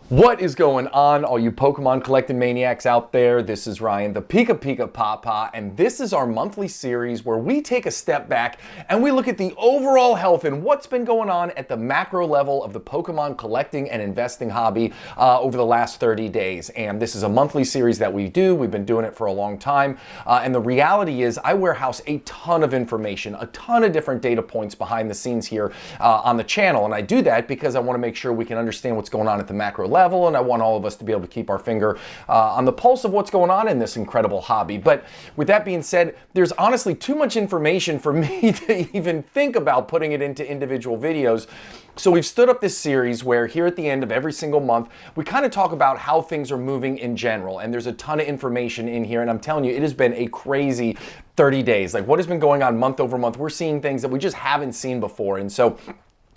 What is going on, all you Pokemon collecting maniacs out there? This is Ryan, the PikiPikaPapa, and this is our monthly series where we take a step back and we look at the overall health and what's been going on at the macro level of the Pokemon collecting and investing hobby over the last 30 days. And this is a monthly series that we do. We've been doing it for a long time. And the reality is I warehouse a ton of information, a ton of different data points behind the scenes here on the channel. And I do that because I want to make sure we can understand what's going on at the macro level, and I want all of us to be able to keep our finger on the pulse of what's going on in this incredible hobby. But with that being said, there's honestly too much information for me to even think about putting it into individual videos. So we've stood up this series where here at the end of every single month, we kind of talk about how things are moving in general. And there's a ton of information in here. And I'm telling you, it has been a crazy 30 days. Like what has been going on month over month, we're seeing things that we just haven't seen before. And so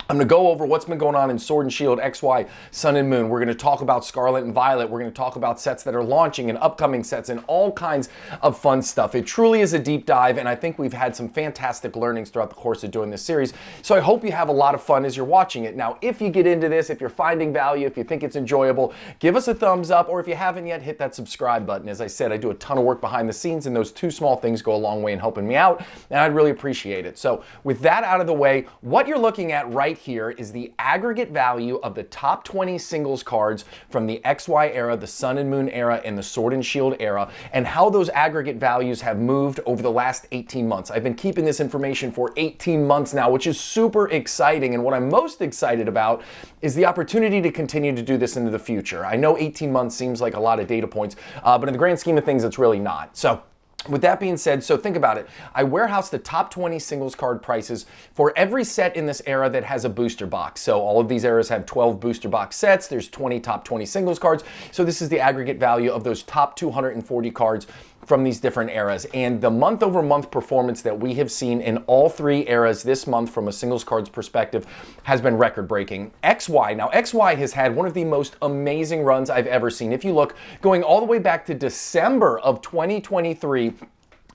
I'm going to go over what's been going on in Sword and Shield, XY, Sun and Moon. We're going to talk about Scarlet and Violet. We're going to talk about sets that are launching and upcoming sets and all kinds of fun stuff. It truly is a deep dive, and I think we've had some fantastic learnings throughout the course of doing this series. So I hope you have a lot of fun as you're watching it. Now, if you get into this, if you're finding value, if you think it's enjoyable, give us a thumbs up, or if you haven't yet, hit that subscribe button. As I said, I do a ton of work behind the scenes, and those two small things go a long way in helping me out, and I'd really appreciate it. So with that out of the way, what you're looking at right here is the aggregate value of the top 20 singles cards from the XY era, the Sun and Moon era, and the Sword and Shield era, and how those aggregate values have moved over the last 18 months. I've been keeping this information for 18 months now, which is super exciting, and what I'm most excited about is the opportunity to continue to do this into the future. I know 18 months seems like a lot of data points, but in the grand scheme of things, it's really not. So with that being said, so think about it. I warehouse the top 20 singles card prices for every set in this era that has a booster box. So all of these eras have 12 booster box sets. There's 20 top 20 singles cards. So this is the aggregate value of those top 240 cards from these different eras. And the month over month performance that we have seen in all three eras this month from a singles cards perspective has been record breaking. XY, now XY has had one of the most amazing runs I've ever seen. If you look, going all the way back to December of 2023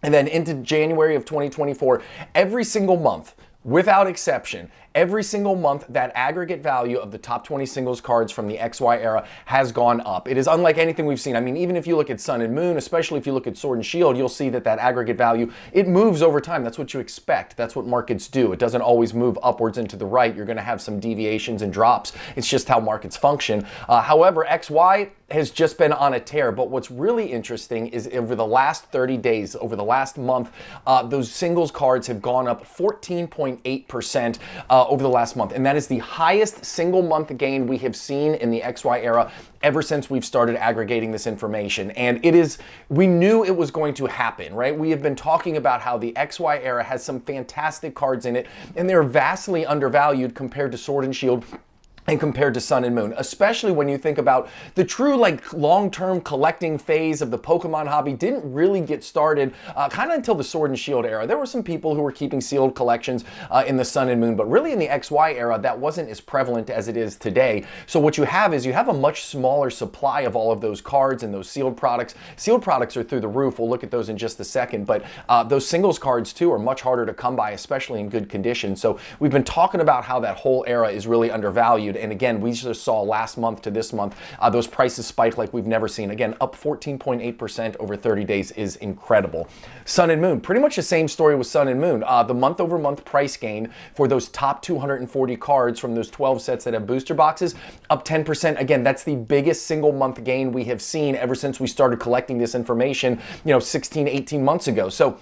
and then into January of 2024, every single month, without exception, every single month, that aggregate value of the top 20 singles cards from the XY era has gone up. It is unlike anything we've seen. I mean, even if you look at Sun and Moon, especially if you look at Sword and Shield, you'll see that that aggregate value, it moves over time. That's what you expect. That's what markets do. It doesn't always move upwards and to the right. You're going to have some deviations and drops. It's just how markets function. However, XY has just been on a tear. But what's really interesting is over the last 30 days, over the last month, those singles cards have gone up 14.8% over the last month. And that is the highest single month gain we have seen in the XY era ever since we've started aggregating this information. And it is, we knew it was going to happen, right? We have been talking about how the XY era has some fantastic cards in it, and they're vastly undervalued compared to Sword and Shield and compared to Sun and Moon, especially when you think about the true like long-term collecting phase of the Pokemon hobby didn't really get started kind of until the Sword and Shield era. There were some people who were keeping sealed collections in the Sun and Moon, but really in the XY era, that wasn't as prevalent as it is today. So what you have is you have a much smaller supply of all of those cards and those sealed products. Sealed products are through the roof. We'll look at those in just a second, but those singles cards too are much harder to come by, especially in good condition. So we've been talking about how that whole era is really undervalued. And again, we just saw last month to this month, those prices spike like we've never seen. Again, up 14.8% over 30 days is incredible. Sun and Moon, pretty much the same story with Sun and Moon. The month over month price gain for those top 240 cards from those 12 sets that have booster boxes, up 10%. Again, that's the biggest single month gain we have seen ever since we started collecting this information, 16, 18 months ago. So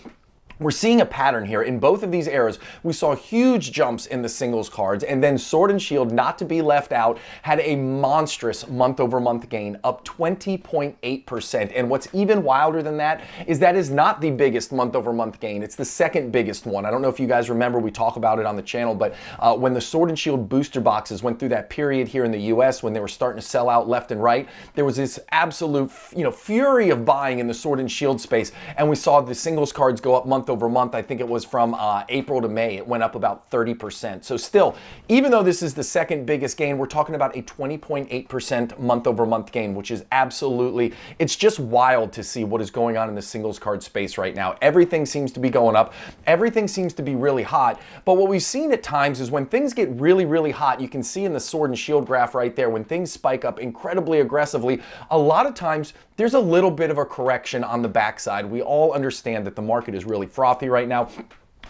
we're seeing a pattern here. In both of these eras, we saw huge jumps in the singles cards, and then Sword and Shield, not to be left out, had a monstrous month-over-month gain, up 20.8%. And what's even wilder than that is not the biggest month-over-month gain. It's the second biggest one. I don't know if you guys remember, we talk about it on the channel, but when the Sword and Shield booster boxes went through that period here in the US when they were starting to sell out left and right, there was this absolute fury of buying in the Sword and Shield space, and we saw the singles cards go up month month over month. I think it was from April to May. It went up about 30%. So still, even though this is the second biggest gain, we're talking about a 20.8% month over month gain, which is absolutely, it's just wild to see what is going on in the singles card space right now. Everything seems to be going up. Everything seems to be really hot. But what we've seen at times is when things get really, really hot, you can see in the Sword and Shield graph right there, when things spike up incredibly aggressively, a lot of times there's a little bit of a correction on the backside. We all understand that the market is really frothy right now.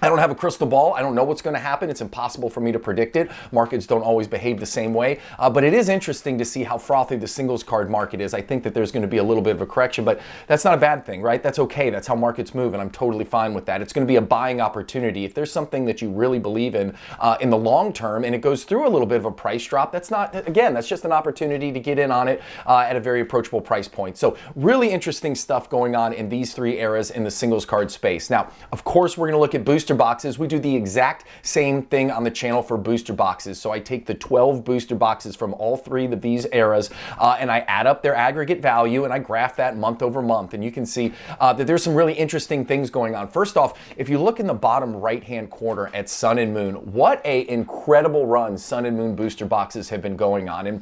I don't have a crystal ball. I don't know what's going to happen. It's impossible for me to predict it. Markets don't always behave the same way, but it is interesting to see how frothy the singles card market is. I think that there's going to be a little bit of a correction, but that's not a bad thing, right? That's okay. That's how markets move, and I'm totally fine with that. It's going to be a buying opportunity. If there's something that you really believe in the long term, and it goes through a little bit of a price drop, that's not, again, that's just an opportunity to get in on it at a very approachable price point. So really interesting stuff going on in these three eras in the singles card space. Now, of course, we're going to look at booster boxes. We do the exact same thing on the channel for booster boxes. So I take the 12 booster boxes from all three of these eras and I add up their aggregate value and I graph that month over month. And you can see that there's some really interesting things going on. First off, if you look in the bottom right-hand corner at Sun and Moon, what a incredible run Sun and Moon booster boxes have been going on. And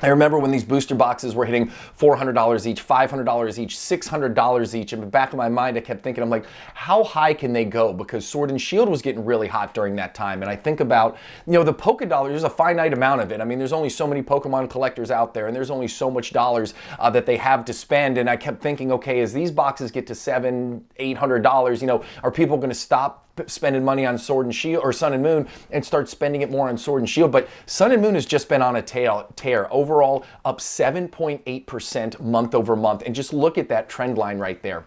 I remember when these booster boxes were hitting $400 each, $500 each, $600 each. In the back of my mind, I kept thinking, I'm like, how high can they go? Because Sword and Shield was getting really hot during that time. And I think about, you know, the Poké Dollar, there's a finite amount of it. I mean, there's only so many Pokemon collectors out there, and there's only so much dollars that they have to spend. And I kept thinking, okay, as these boxes get to $700, $800, you know, are people going to stop spending money on Sword and Shield or Sun and Moon and start spending it more on Sword and Shield? But Sun and Moon has just been on a tear. Overall, up 7.8% month over month. And just look at that trend line right there.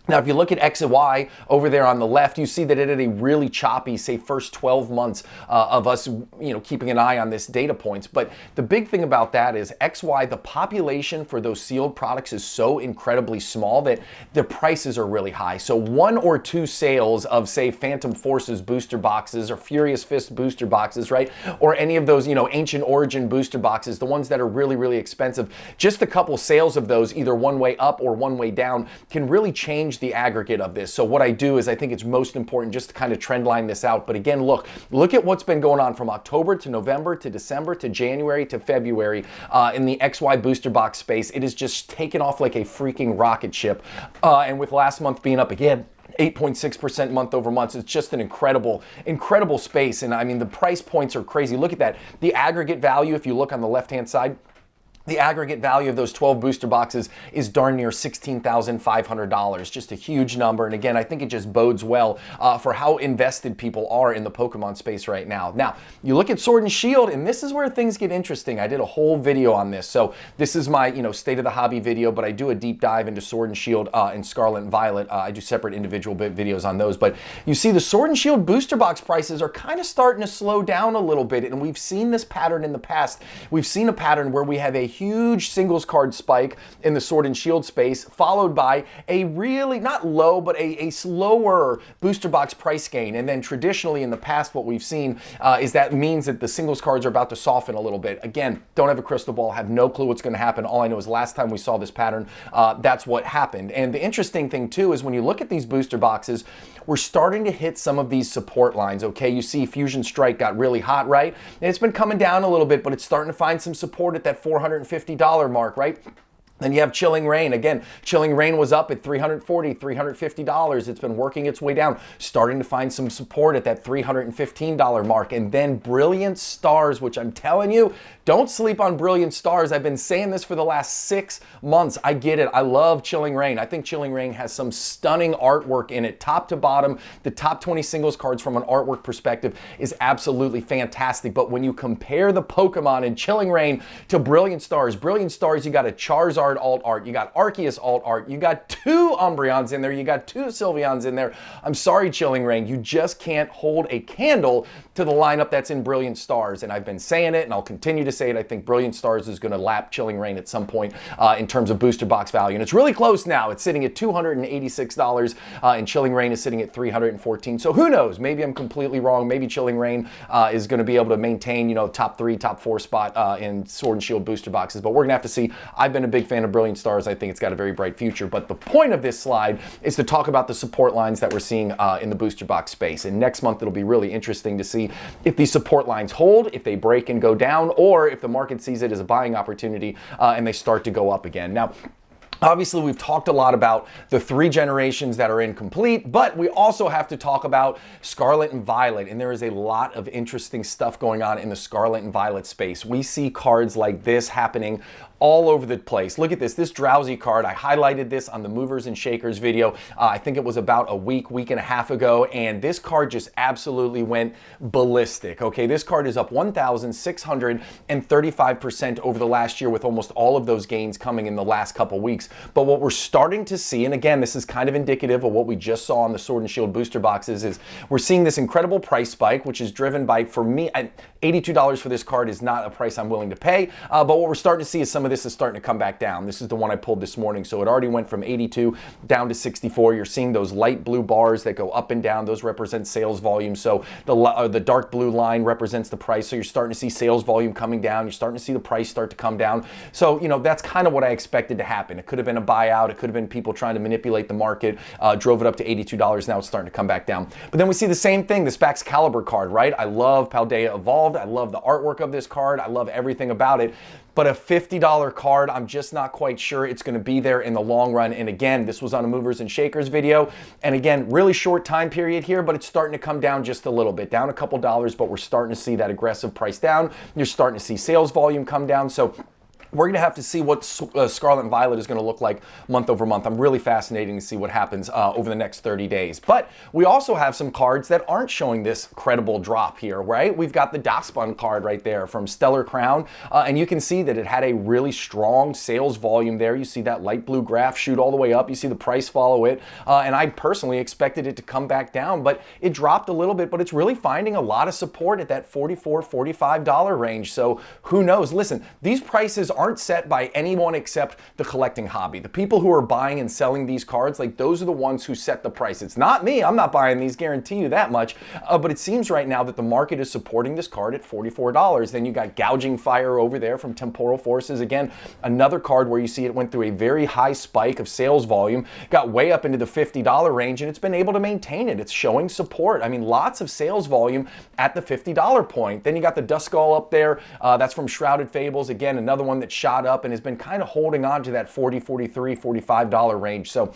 Now, if you look at X and Y over there on the left, you see that it had a really choppy, say, first 12 months of us, you know, keeping an eye on this data points. But the big thing about that is XY, the population for those sealed products is so incredibly small that the prices are really high. So 1 or 2 sales of, say, Phantom Forces booster boxes or Furious Fist booster boxes, right? Or any of those, you know, Ancient Origin booster boxes, the ones that are really, really expensive, just a couple sales of those, either one way up or one way down, can really change the aggregate of this. So what I do is I think it's most important just to kind of trend line this out. But again, look at what's been going on from October to November to December to January to February in the XY booster box space. It has just taken off like a freaking rocket ship. And with last month being up again, 8.6% month over month. It's just an incredible space. And I mean, the price points are crazy. Look at that. The aggregate value, if you look on the left-hand side, the aggregate value of those 12 booster boxes is darn near $16,500. Just a huge number. And again, I think it just bodes well for how invested people are in the Pokemon space right now. Now, you look at Sword and Shield, and this is where things get interesting. I did a whole video on this. So this is my, you know, state of the hobby video, but I do a deep dive into Sword and Shield and Scarlet and Violet. I do separate individual videos on those. But you see the Sword and Shield booster box prices are kind of starting to slow down a little bit. And we've seen this pattern in the past. We've seen a pattern where we have a huge singles card spike in the Sword and Shield space, followed by a really, not low, but a slower booster box price gain. And then traditionally in the past, what we've seen is that means that the singles cards are about to soften a little bit. Again, don't have a crystal ball, have no clue what's going to happen. All I know is last time we saw this pattern, that's what happened. And the interesting thing too is when you look at these booster boxes, we're starting to hit some of these support lines, okay? You see Fusion Strike got really hot, right? And it's been coming down a little bit, but it's starting to find some support at that $450 mark, right? Then you have Chilling Reign. Again, Chilling Reign was up at $340, $350. It's been working its way down, starting to find some support at that $315 mark. And then Brilliant Stars, which I'm telling you, don't sleep on Brilliant Stars. I've been saying this for the last 6 months. I get it. I love Chilling Reign. I think Chilling Reign has some stunning artwork in it, top to bottom. The top 20 singles cards from an artwork perspective is absolutely fantastic. But when you compare the Pokemon in Chilling Reign to Brilliant Stars, you got a Charizard alt art, you got Arceus alt art, you got 2 Umbreons in there, you got 2 Sylveons in there. I'm sorry, Chilling Reign, you just can't hold a candle to the lineup that's in Brilliant Stars. And I've been saying it, and I'll continue to say it. I think Brilliant Stars is going to lap Chilling Reign at some point in terms of booster box value. And it's really close now. It's sitting at $286, and Chilling Reign is sitting at $314. So who knows? Maybe I'm completely wrong. Maybe Chilling Reign is going to be able to maintain, you know, top 3, top 4 spot in Sword and Shield booster boxes. But we're going to have to see. I've been a big fan fan of Brilliant Stars. I think it's got a very bright future. But the point of this slide is to talk about the support lines that we're seeing in the booster box space. And next month, it'll be really interesting to see if these support lines hold, if they break and go down, or if the market sees it as a buying opportunity and they start to go up again. Now, obviously, we've talked a lot about the 3 generations that are incomplete, but we also have to talk about Scarlet and Violet, and there is a lot of interesting stuff going on in the Scarlet and Violet space. We see cards like this happening all over the place. Look at this Drowsy card. I highlighted this on the Movers and Shakers video. I think it was about a week and a half ago, and this card just absolutely went ballistic. Okay, this card is up 1,635% over the last year, with almost all of those gains coming in the last couple weeks. But what we're starting to see, and again, this is kind of indicative of what we just saw on the Sword and Shield booster boxes, is we're seeing this incredible price spike, which is driven by, for me, $82 for this card is not a price I'm willing to pay. But what we're starting to see is some of this is starting to come back down. This is the one I pulled this morning. So it already went from 82 down to 64. You're seeing those light blue bars that go up and down. Those represent sales volume. So the dark blue line represents the price. So you're starting to see sales volume coming down. You're starting to see the price start to come down. So, you know, that's kind of what I expected to happen. It could have been a buyout. It could have been people trying to manipulate the market, drove it up to $82. Now it's starting to come back down. But then we see the same thing, this Excalibur card, right? I love Paldea Evolved. I love the artwork of this card. I love everything about it. But a $50 card, I'm just not quite sure it's going to be there in the long run. And again, this was on a Movers and Shakers video. And again, really short time period here, but it's starting to come down just a little bit, down a couple dollars, but we're starting to see that aggressive price down. You're starting to see sales volume come down. So we're going to have to see what Scarlet and Violet is going to look like month over month. I'm really fascinated to see what happens over the next 30 days. But we also have some cards that aren't showing this credible drop here, right? We've got the Darkspun card right there from Stellar Crown, and you can see that it had a really strong sales volume there. You see that light blue graph shoot all the way up. You see the price follow it, and I personally expected it to come back down, but it dropped a little bit, but it's really finding a lot of support at that $44, $45 range. So who knows? Listen, these prices aren't set by anyone except the collecting hobby. The people who are buying and selling these cards, like those are the ones who set the price. It's not me. I'm not buying these, guarantee you that much. But it seems right now that the market is supporting this card at $44. Then you got Gouging Fire over there from Temporal Forces. Again, another card where you see it went through a very high spike of sales volume, got way up into the $50 range, and it's been able to maintain it. It's showing support. I mean, lots of sales volume at the $50 point. Then you got the Duskull up there. That's from Shrouded Fables. Again, another one that shot up and has been kind of holding on to that $40, $43, $45 range. So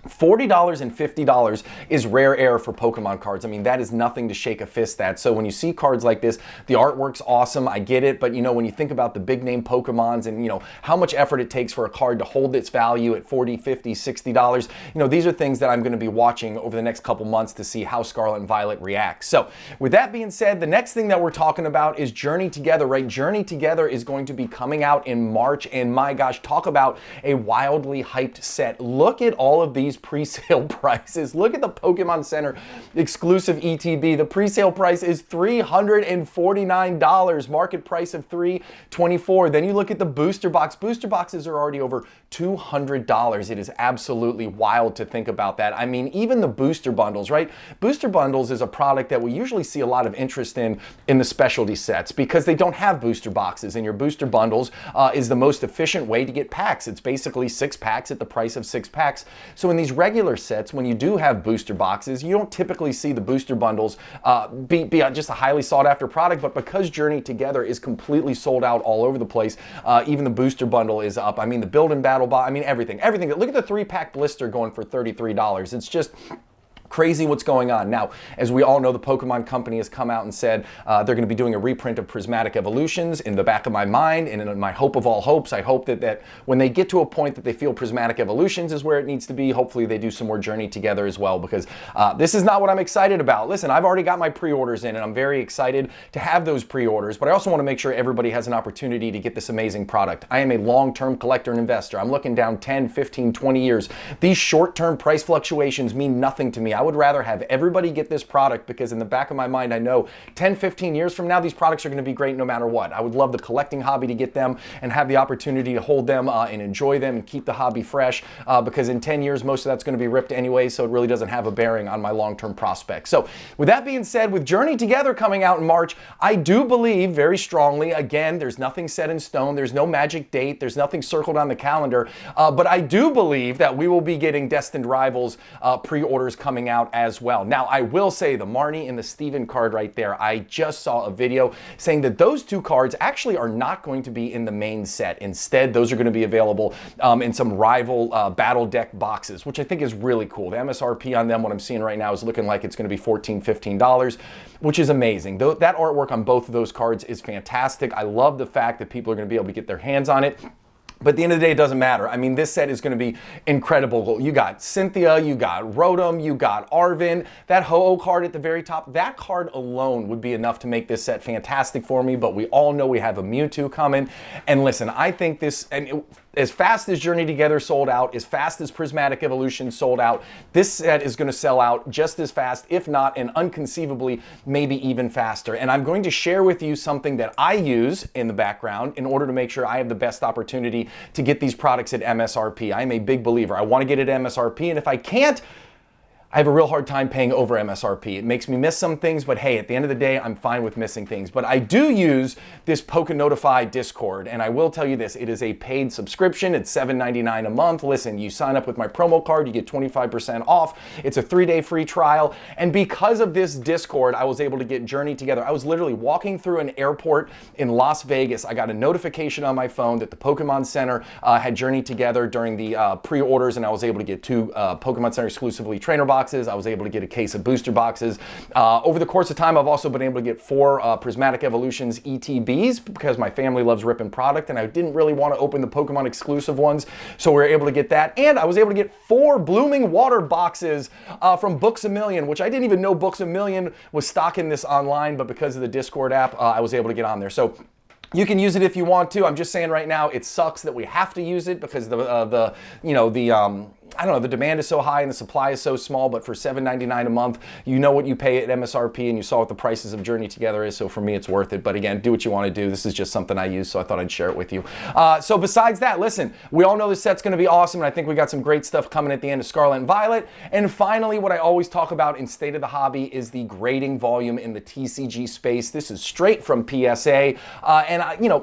$40 and $50 is rare air for Pokemon cards. I mean, that is nothing to shake a fist at. So when you see cards like this, the artwork's awesome, I get it, but you know, when you think about the big name Pokemons and you know, how much effort it takes for a card to hold its value at $40, $50, $60, you know, these are things that I'm going to be watching over the next couple months to see how Scarlet and Violet reacts. So with that being said, the next thing that we're talking about is Journey Together, right? Journey Together is going to be coming out in March, and my gosh, talk about a wildly hyped set. Look at all of these pre-sale prices. Look at the Pokemon Center exclusive ETB. The pre-sale price is $349, market price of $324. Then you look at the booster box. Booster boxes are already over $200. It is absolutely wild to think about that. I mean, even the booster bundles, right? Booster bundles is a product that we usually see a lot of interest in the specialty sets because they don't have booster boxes, and your booster bundles is the most efficient way to get packs. It's basically 6 packs at the price of 6 packs. So in these regular sets, when you do have booster boxes, you don't typically see the booster bundles be just a highly sought after product, but because Journey Together is completely sold out all over the place, even the booster bundle is up. I mean, the build and battle box, I mean, everything. Look at the 3-pack blister going for $33. It's just crazy what's going on. Now, as we all know, the Pokemon Company has come out and said they're going to be doing a reprint of Prismatic Evolutions. In the back of my mind, and in my hope of all hopes, I hope that when they get to a point that they feel Prismatic Evolutions is where it needs to be, hopefully they do some more Journey Together as well, because this is not what I'm excited about. Listen, I've already got my pre-orders in, and I'm very excited to have those pre-orders, but I also want to make sure everybody has an opportunity to get this amazing product. I am a long-term collector and investor. I'm looking down 10, 15, 20 years. These short-term price fluctuations mean nothing to me. I I would rather have everybody get this product because in the back of my mind, I know 10, 15 years from now, these products are going to be great no matter what. I would love the collecting hobby to get them and have the opportunity to hold them and enjoy them and keep the hobby fresh because in 10 years, most of that's going to be ripped anyway, so it really doesn't have a bearing on my long-term prospects. So with that being said, with Journey Together coming out in March, I do believe very strongly, again, there's nothing set in stone, there's no magic date, there's nothing circled on the calendar, but I do believe that we will be getting Destined Rivals pre-orders coming out as well. Now, I will say the Marnie and the Steven card right there, I just saw a video saying that those two cards actually are not going to be in the main set. Instead, those are going to be available in some rival battle deck boxes, which I think is really cool. The MSRP on them, what I'm seeing right now, is looking like it's going to be $14, $15, which is amazing. That artwork on both of those cards is fantastic. I love the fact that people are going to be able to get their hands on it. But at the end of the day, it doesn't matter. I mean, this set is going to be incredible. You got Cynthia, you got Rotom, you got Arvin, that Ho-Oh card at the very top. That card alone would be enough to make this set fantastic for me, but we all know we have a Mewtwo coming. And listen, I think this, as fast as Journey Together sold out, as fast as Prismatic Evolution sold out, this set is going to sell out just as fast, if not, and unconceivably, maybe even faster. And I'm going to share with you something that I use in the background in order to make sure I have the best opportunity to get these products at MSRP. I'm a big believer. I want to get it at MSRP, and if I can't, I have a real hard time paying over MSRP. It makes me miss some things, but hey, at the end of the day, I'm fine with missing things. But I do use this PokeNotify Discord, and I will tell you this, it is a paid subscription. It's $7.99 a month. Listen, you sign up with my promo card, you get 25% off. It's a 3-day free trial, and because of this Discord, I was able to get Journey Together. I was literally walking through an airport in Las Vegas. I got a notification on my phone that the Pokemon Center had Journey Together during the pre-orders, and I was able to get 2 Pokemon Center exclusively trainer boxes. I was able to get a case of booster boxes. Over the course of time, I've also been able to get 4 Prismatic Evolutions ETBs because my family loves ripping product and I didn't really want to open the Pokemon exclusive ones, so we were able to get that. And I was able to get 4 Blooming Water boxes from Books A Million, which I didn't even know Books A Million was stocking this online, but because of the Discord app, I was able to get on there. So you can use it if you want to. I'm just saying right now, it sucks that we have to use it because I don't know, the demand is so high and the supply is so small, but for $7.99 a month, you know what you pay at MSRP and you saw what the prices of Journey Together is, so for me it's worth it. But again, do what you want to do. This is just something I use, so I thought I'd share it with you. So besides that, listen, we all know this set's going to be awesome, and I think we got some great stuff coming at the end of Scarlet and Violet. And finally, what I always talk about in State of the Hobby is the grading volume in the TCG space. This is straight from PSA.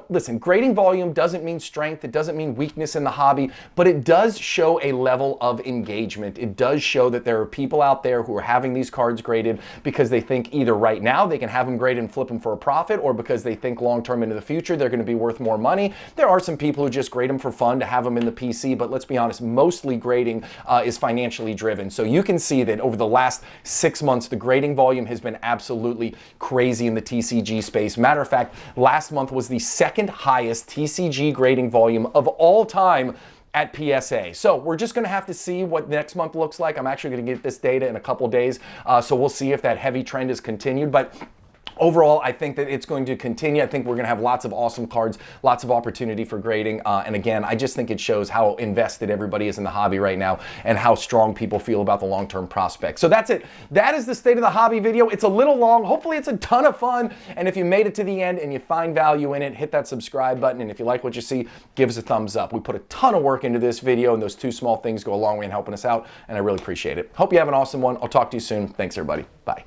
Listen, grading volume doesn't mean strength, it doesn't mean weakness in the hobby, but it does show a level of engagement. It does show that there are people out there who are having these cards graded because they think either right now they can have them graded and flip them for a profit, or because they think long-term into the future they're going to be worth more money. There are some people who just grade them for fun to have them in the PC, but let's be honest, mostly grading is financially driven. So you can see that over the last 6 months, the grading volume has been absolutely crazy in the TCG space. Matter of fact, last month was the second highest TCG grading volume of all time at PSA. So we're just going to have to see what next month looks like. I'm actually going to get this data in a couple days, so we'll see if that heavy trend is continued. But overall, I think that it's going to continue. I think we're going to have lots of awesome cards, lots of opportunity for grading. And again, I just think it shows how invested everybody is in the hobby right now and how strong people feel about the long-term prospects. So that's it. That is the State of the Hobby video. It's a little long. Hopefully it's a ton of fun. And if you made it to the end and you find value in it, hit that subscribe button. And if you like what you see, give us a thumbs up. We put a ton of work into this video, and those 2 small things go a long way in helping us out, and I really appreciate it. Hope you have an awesome one. I'll talk to you soon. Thanks, everybody. Bye.